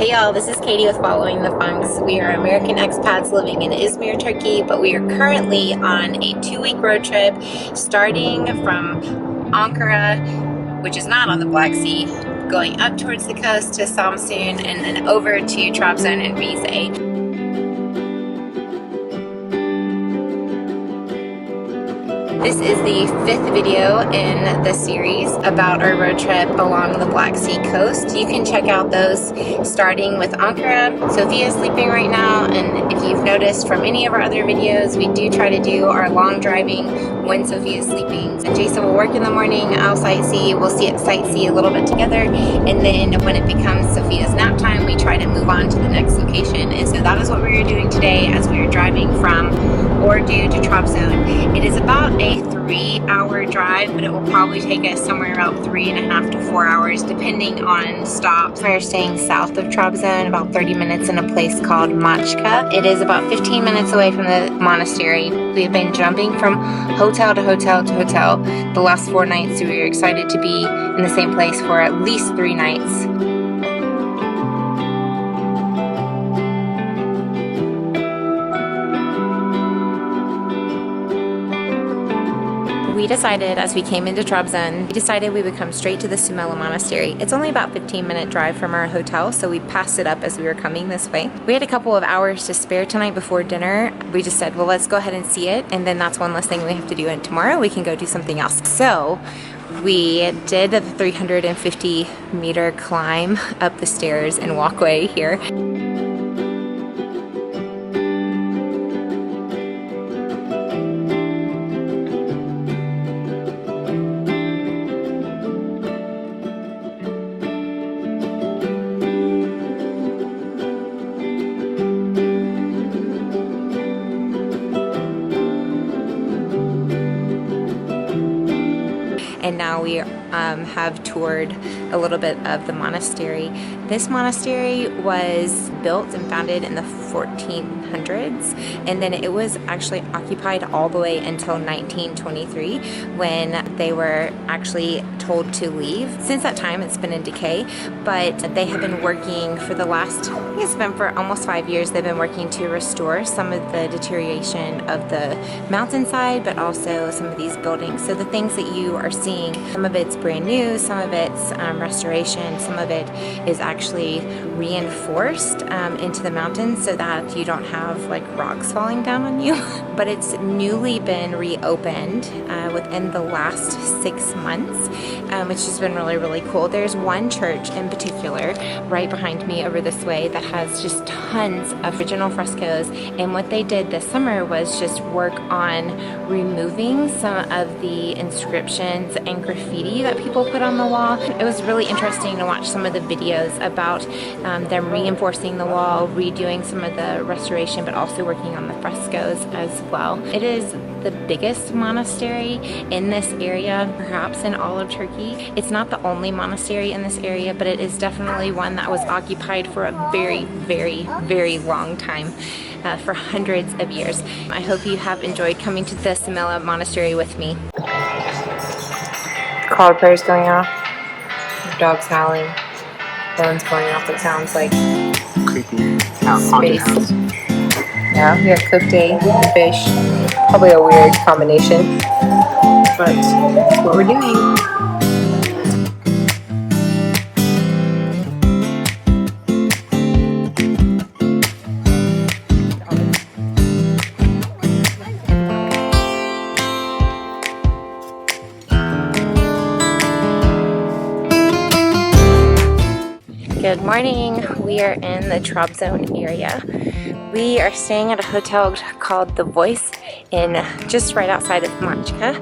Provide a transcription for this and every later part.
Hey y'all, this is Katie with Following the Funks. We are American expats living in Izmir, Turkey, but we are currently on a 2-week road trip starting from Ankara, which is not on the Black Sea, going up towards the coast to Samsun and then over to Trabzon and Rize. This is the 5th video in the series about our road trip along the Black Sea coast. You can check out those starting with Ankara. Sofia is sleeping right now, and if you've noticed from any of our other videos, we do try to do our long driving when Sofia is sleeping. And Jason will work in the morning, I'll sightsee, we'll sightsee a little bit together, and then when it becomes Sofia's nap time, we try to move on to the next location. And so that is what we are doing today as we are driving from Ordu to Trabzon. It is about a 3-hour drive, but it will probably take us somewhere about 3.5 to 4 hours depending on stops. We're staying south of Trabzon, about 30 minutes in a place called Maçka. It is about 15 minutes away from the monastery. We've been jumping from hotel to hotel to hotel the last 4 nights, so we're excited to be in the same place for at least 3 nights. We decided as we came into Trabzon, we would come straight to the Sümela Monastery. It's only about a 15-minute drive from our hotel, so we passed it up as we were coming this way. We had a couple of hours to spare tonight before dinner. We just said, well, let's go ahead and see it, and then that's one less thing we have to do, and tomorrow we can go do something else. So we did the 350-meter climb up the stairs and walkway here. And now we have toured a little bit of the monastery. This monastery was built and founded in the 1400s, and then it was actually occupied all the way until 1923 when they were actually told to leave. Since that time it's been in decay, but they have been working for the last, I think it's been for almost 5 years, they've been working to restore some of the deterioration of the mountainside, but also some of these buildings. So the things that you are seeing, some of it's brand new, some of it's restoration, some of it is actually reinforced into the mountains so that you don't have like rocks falling down on you. But it's newly been reopened within the last 6 months, which has been really, really cool. There's one church in particular right behind me over this way that has just tons of original frescoes, and what they did this summer was just work on removing some of the inscriptions and graffiti that people put on the wall. It was really interesting to watch some of the videos about them reinforcing the wall, redoing some of the restoration, but also working on the frescoes as well. It is the biggest monastery in this area, perhaps in all of Turkey. It's not the only monastery in this area, but it is definitely one that was occupied for a very, very, very long time, for hundreds of years. I hope you have enjoyed coming to the Sümela Monastery with me. Call prayers going off, dogs howling, phones going off. It sounds like creepy haunted house. Yeah, we have cooked egg, fish, probably a weird combination, but that's what we're doing. Good morning. We are in the Trabzon area. We are staying at a hotel called The Voice in just right outside of Maçka.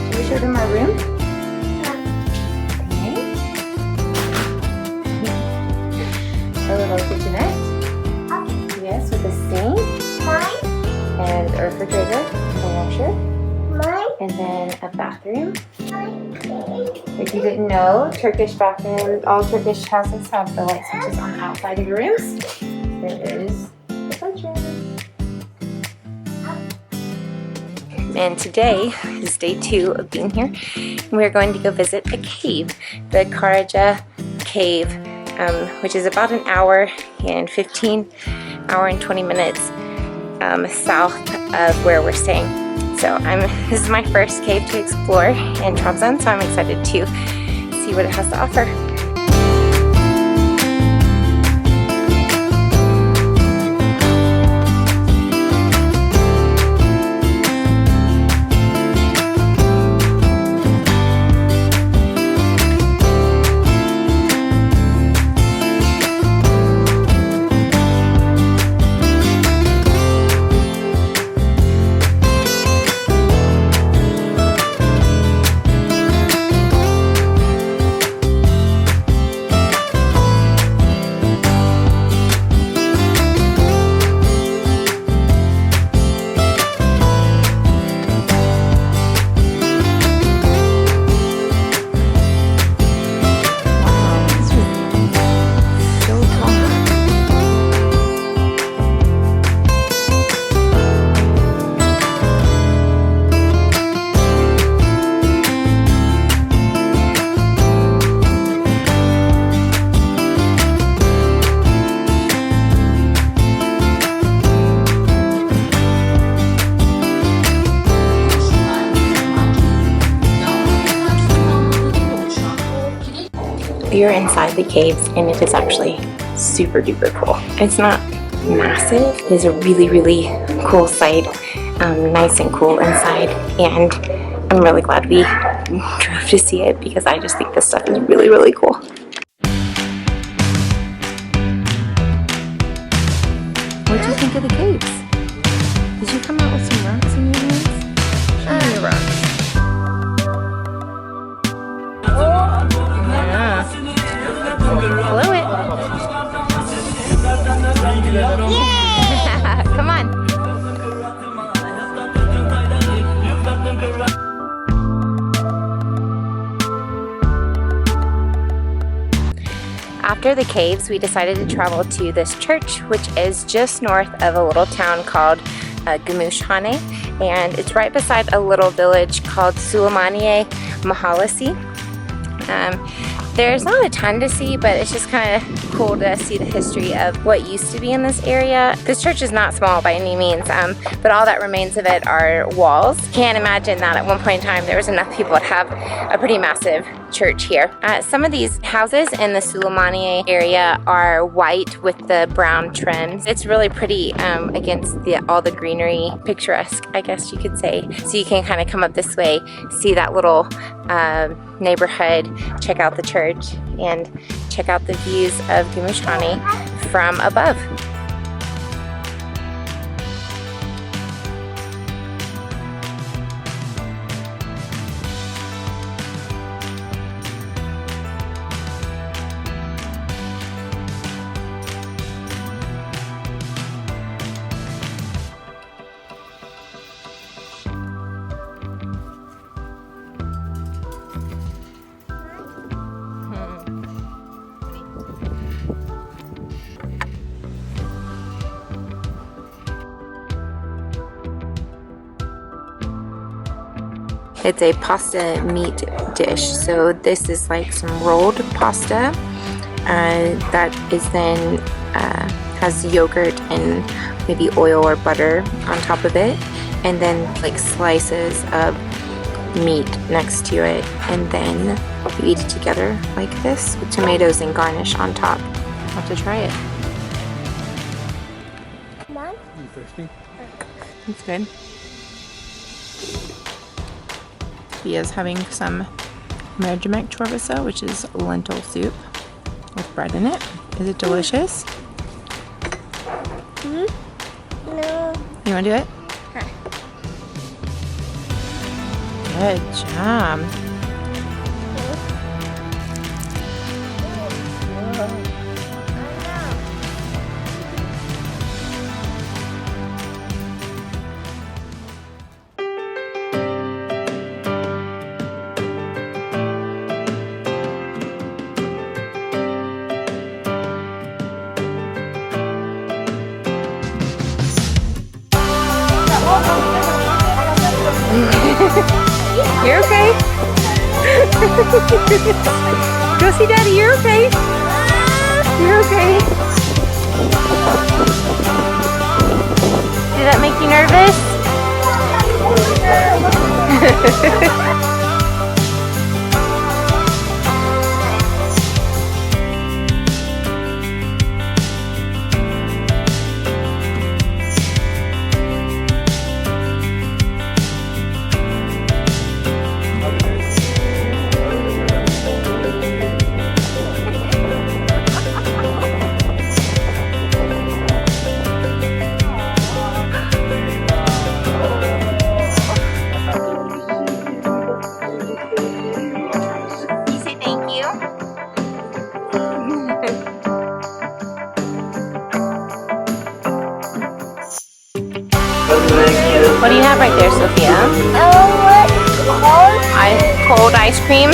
Should we show them our room? A little kitchenette. Yes, with a sink. And a refrigerator, a washer. And then a bathroom. If you didn't know, Turkish bathrooms, all Turkish houses have the light switches on the outside of the rooms. there is the bedroom. And today is day 2 of being here. We're going to go visit a cave, the Karaca Cave, which is about an hour and 20 minutes south of where we're staying. So this is my first cave to explore in Trabzon, so I'm excited to see what it has to offer. We are inside the caves and it is actually super duper cool. It's not massive. It is a really, really cool site. Nice and cool inside, and I'm really glad we drove to see it because I just think this stuff is really, really cool. What do you think of the caves? Did you come out with some rocks in your hands? Show me your rocks. Blow it. Yeah! Come on. After the caves, we decided to travel to this church, which is just north of a little town called Gümüşhane, and it's right beside a little village called Süleymaniye Village. There's not a ton to see, but it's just kind of cool to see the history of what used to be in this area. This church is not small by any means, but all that remains of it are walls. Can't imagine that at one point in time there was enough people to have a pretty massive church here. Some of these houses in the Süleymaniye area are white with the brown trims. It's really pretty against all the greenery, picturesque, I guess you could say. So you can kind of come up this way, see that little neighborhood, check out the church, and check out the views of Gümüşhane from above. It's a pasta meat dish. So this is like some rolled pasta that is then has yogurt and maybe oil or butter on top of it, and then like slices of meat next to it, and then you eat it together like this with tomatoes and garnish on top. I'll have to try it. You thirsty? It's good. Sofia's having some mercimek çorbası, which is lentil soup with bread in it. Is it delicious? No. You want to do it? Huh. Good job. You're okay? Go see Daddy, you're okay? You're okay? Did that make you nervous? What do you have right there, Sofia? Cold ice cream.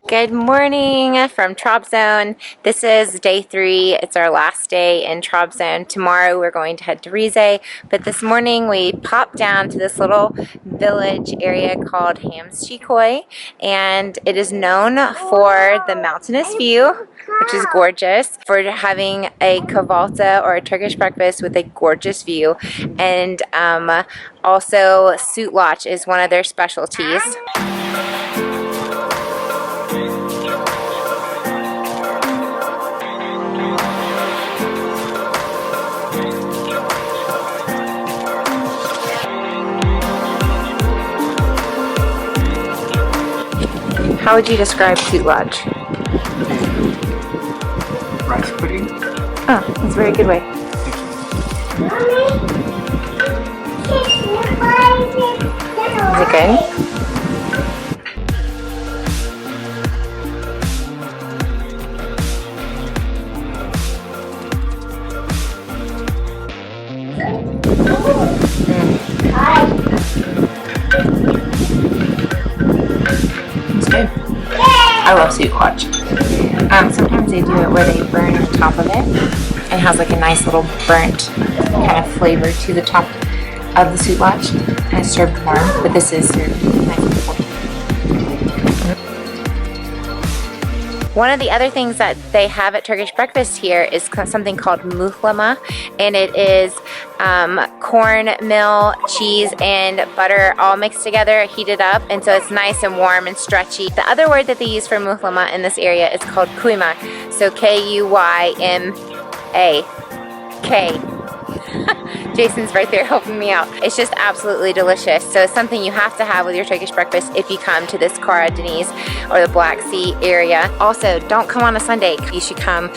Good morning from Trabzon. This is day 3. It's our last day in Trabzon. Tomorrow we're going to head to Rize, but this morning we popped down to this little village area called Hamsiköy, and it is known for the mountainous view, which is gorgeous, for having a kahvaltı or a Turkish breakfast with a gorgeous view, and also Sütlaç is one of their specialties. How would you describe Sütlaç? Rice pudding. Oh, that's a very good way. Is it good? It's good. I love Sütlaç. Sometimes they do it where they burn the top of it. It has like a nice little burnt kind of flavor to the top of the Sütlaç, and it's served warm, but this is served nice and cold. One of the other things that they have at Turkish breakfast here is something called Muhlama, and it is cornmeal, cheese, and butter all mixed together, heated up, and so it's nice and warm and stretchy. The other word that they use for Muhlama in this area is called Kuymak, so K-U-Y-M-A-K. Jason's right there helping me out. It's just absolutely delicious. So it's something you have to have with your Turkish breakfast if you come to this Karadeniz or the Black Sea area. Also, don't come on a Sunday. You should come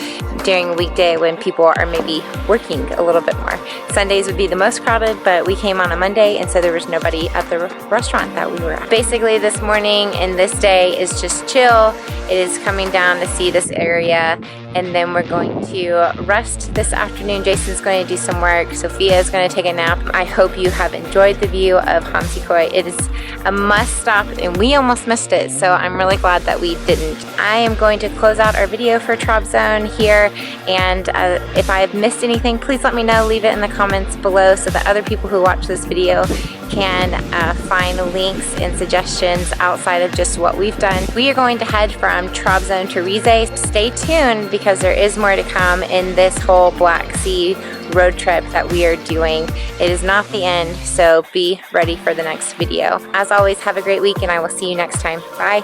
during a weekday when people are maybe working a little bit more. Sundays would be the most crowded, but we came on a Monday, and so there was nobody at the restaurant that we were at. Basically, this morning and this day is just chill. It is coming down to see this area, and then we're going to rest this afternoon. Jason's going to do some work. Sofia is going to take a nap. I hope you have enjoyed the view of Hamsiköy. It is a must stop, and we almost missed it, so I'm really glad that we didn't. I am going to close out our video for Trabzon here, and if I have missed anything, please let me know. Leave it in the comments below so that other people who watch this video can find links and suggestions outside of just what we've done. We are going to head from Trabzon to Rize. Stay tuned because there is more to come in this whole Black Sea road trip that we are doing. It is not the end, so be ready for the next video. As always, have a great week, and I will see you next time. Bye.